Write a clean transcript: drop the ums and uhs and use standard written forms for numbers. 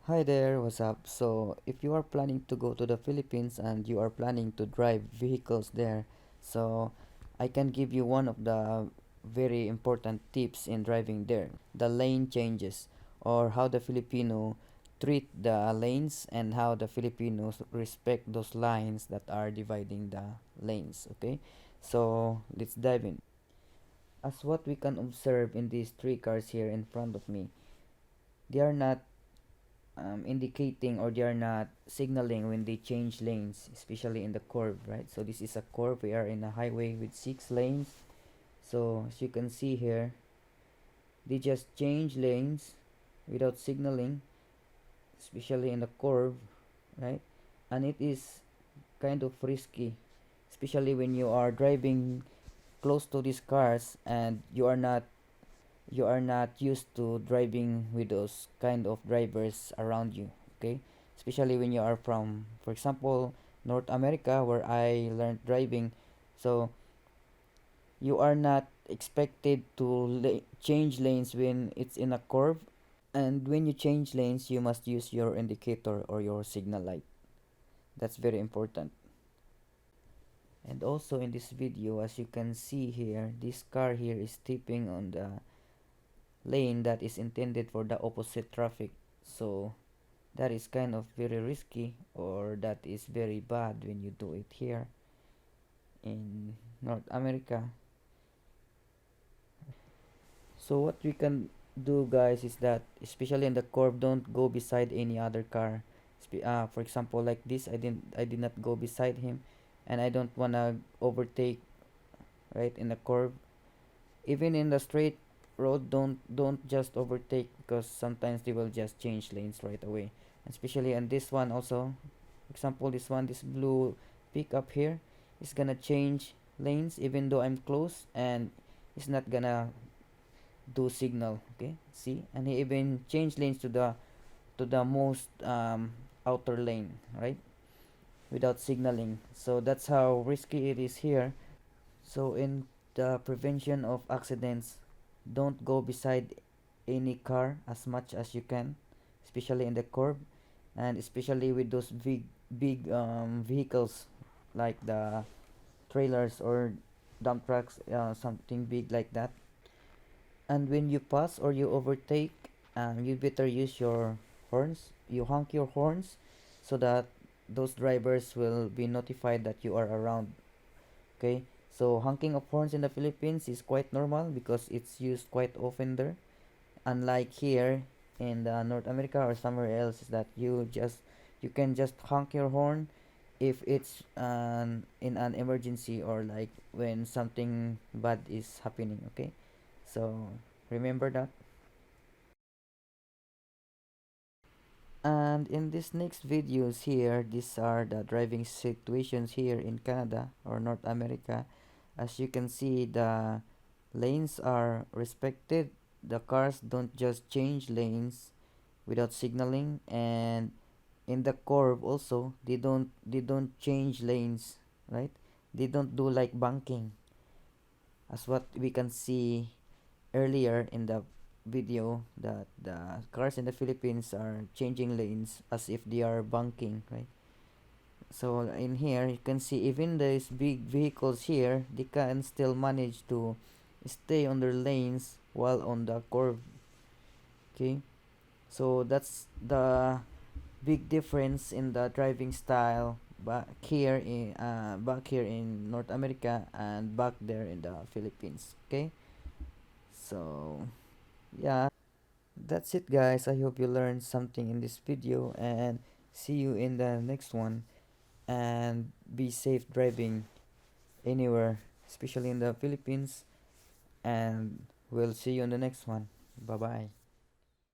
Hi there, what's up? So, if you are planning to go to the Philippines and you are planning to drive vehicles there, so I can give you one of the very important tips in driving there. The lane changes, or how the Filipino treat the lanes and how the Filipinos respect those lines that are dividing the lanes, okay? So, let's dive in. As what we can observe in these three cars here in front of me, they are not indicating, or they are not signaling when they change lanes, especially in the curve, right? So this is a curve. We are in a highway with 6 lanes. So as you can see here, they just change lanes without signaling, especially in the curve, right? And it is kind of risky, especially when you are driving close to these cars and you are not used to driving with those kind of drivers around you, okay? Especially when you are from, for example, North America, where I learned driving. So you are not expected to change lanes when it's in a curve, and when you change lanes you must use your indicator or your signal light. That's very important. And also in this video, as you can see here, this car here is tipping on the lane that is intended for the opposite traffic. So that is kind of very risky, or that is very bad when you do it here in North America. So what we can do, guys, is that especially in the curve, don't go beside any other car. For example, like this, I did not go beside him, and I don't wanna overtake right in the curve. Even in the straight road, don't just overtake, because sometimes they will just change lanes right away. Especially on this one also, example, this blue pickup here is gonna change lanes even though I'm close, and it's not gonna do signal. Okay, see, and he even changed lanes to the most outer lane, right, without signaling. So that's how risky it is here. So in the prevention of accidents, don't go beside any car as much as you can, especially in the curb, and especially with those big vehicles like the trailers or dump trucks, something big like that. And when you pass or you overtake, you better use your horns. You honk your horns so that those drivers will be notified that you are around. Okay, so honking of horns in the Philippines is quite normal because it's used quite often there. Unlike here in the North America or somewhere else, is that you can just honk your horn if it's in an emergency, or like when something bad is happening. Okay, so remember that. And in this next videos here, these are the driving situations here in Canada or North America. As you can see, the lanes are respected. The cars don't just change lanes without signaling, and in the curve also, they don't change lanes, right? They don't do like banking, as what we can see earlier in the video, that the cars in the Philippines are changing lanes as if they are banking, right? So in here you can see even these big vehicles here, they can still manage to stay on their lanes while on the curve. Okay, so that's the big difference in the driving style back here in North America and back there in the Philippines. Okay, so yeah, that's it, guys. I hope you learned something in this video, and see you in the next one. And be safe driving anywhere, especially in the Philippines. And we'll see you in the next one. Bye bye.